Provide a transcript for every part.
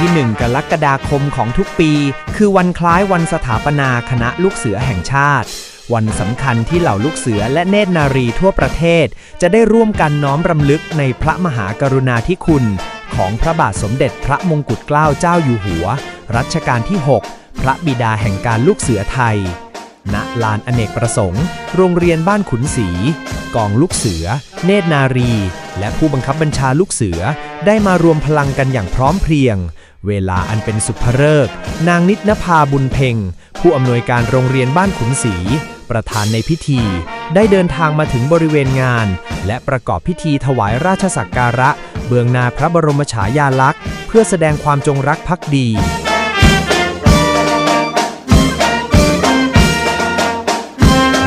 ที่1 กรกฎาคมของทุกปีคือวันคล้ายวันสถาปนาคณะลูกเสือแห่งชาติวันสำคัญที่เหล่าลูกเสือและเนตรนารีทั่วประเทศจะได้ร่วมกันน้อมรำลึกในพระมหากรุณาธิคุณของพระบาทสมเด็จพระมงกุฎเกล้าเจ้าอยู่หัวรัชกาลที่ 6 พระบิดาแห่งการลูกเสือไทยณลานอเนกประสงค์โรงเรียนบ้านขุนศรีกองลูกเสือเนตรนารีและผู้บังคับบัญชาลูกเสือได้มารวมพลังกันอย่างพร้อมเพรียงเวลาอันเป็นสุภฤกษ์นางนิตนภาบุญเพ็งผู้อำนวยการโรงเรียนบ้านขุนศรีประธานในพิธีได้เดินทางมาถึงบริเวณงานและประกอบพิธีถวายราชสักการะเบื้องหน้าพระบรมฉายาลักษณ์เพื่อแสดงความจงรักภักดี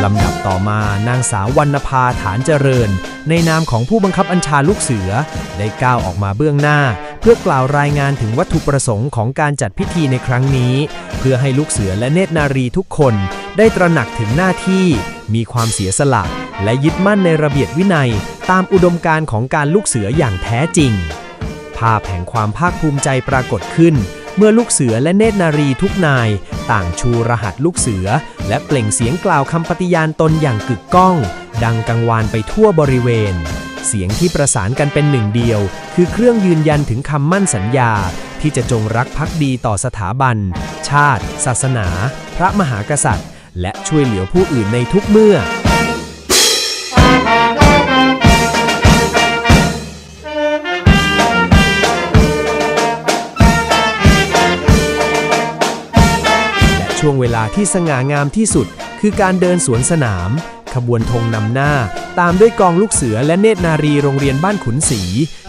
ลำดับต่อมานางสาววรรณภาฐานเจริญในนามของผู้บังคับบัญชาลูกเสือได้ก้าวออกมาเบื้องหน้าเพื่อกล่าวรายงานถึงวัตถุประสงค์ของการจัดพิธีในครั้งนี้เพื่อให้ลูกเสือและเนตรนารีทุกคนได้ตระหนักถึงหน้าที่มีความเสียสละและยึดมั่นในระเบียบวินัยตามอุดมการณ์ของการลูกเสืออย่างแท้จริงภาพแห่งความภาคภูมิใจปรากฏขึ้นเมื่อลูกเสือและเนตรนารีทุกนายต่างชูรหัสลูกเสือและเปล่งเสียงกล่าวคำปฏิญาณตนอย่างกึกก้องดังกังวานไปทั่วบริเวณเสียงที่ประสานกันเป็นหนึ่งเดียวคือเครื่องยืนยันถึงคำมั่นสัญญาที่จะจงรักภักดีต่อสถาบันชาติศาสนาพระมหากษัตริย์และช่วยเหลือผู้อื่นในทุกเมื่อช่วงเวลาที่สง่างามที่สุดคือการเดินสวนสนามขบวนธงนำหน้าตามด้วยกองลูกเสือและเนตรนารีโรงเรียนบ้านขุนศรี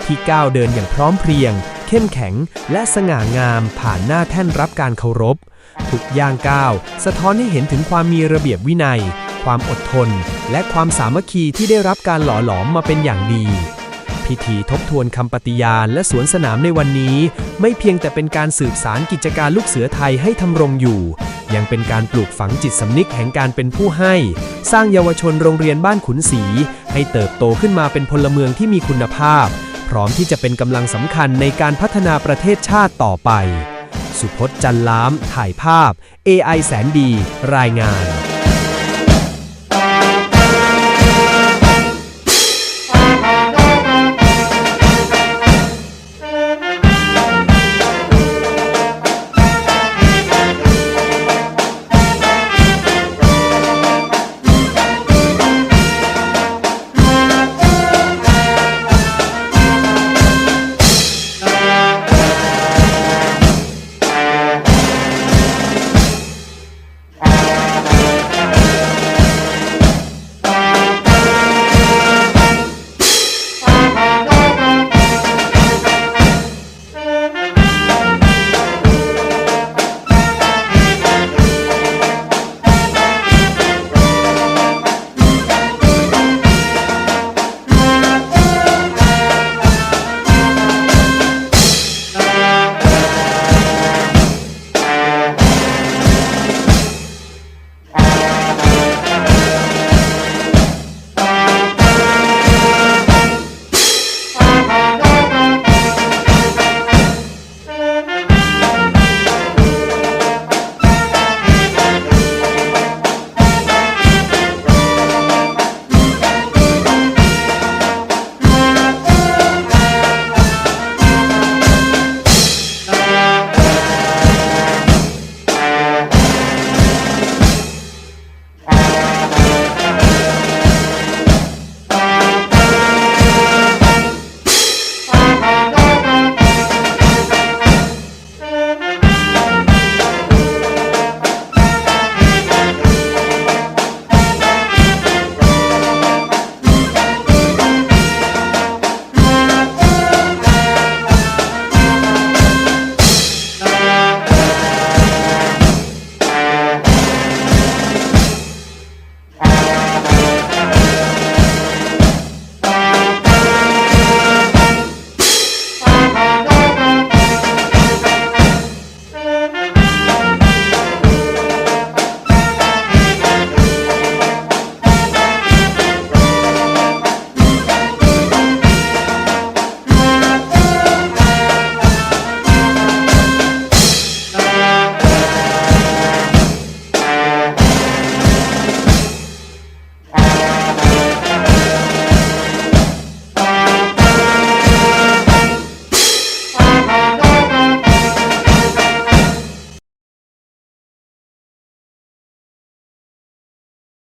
ที่ก้าวเดินอย่างพร้อมเพรียงเข้มแข็งและสง่างามผ่านหน้าแท่นรับการเคารพทุกย่างก้าวสะท้อนให้เห็นถึงความมีระเบียบวินัยความอดทนและความสามัคคีที่ได้รับการหล่อหลอมมาเป็นอย่างดีพิธีทบทวนคำปฏิญาณและสวนสนามในวันนี้ไม่เพียงแต่เป็นการสืบสานกิจการลูกเสือไทยให้ทำรงอยู่ยังเป็นการปลูกฝังจิตสำนึกแห่งการเป็นผู้ให้สร้างเยาวชนโรงเรียนบ้านขุนศรีให้เติบโตขึ้นมาเป็นพลเมืองที่มีคุณภาพพร้อมที่จะเป็นกำลังสำคัญในการพัฒนาประเทศชาติต่อไปสุพจน์ จันล้ามถ่ายภาพ AI แสนดีรายงาน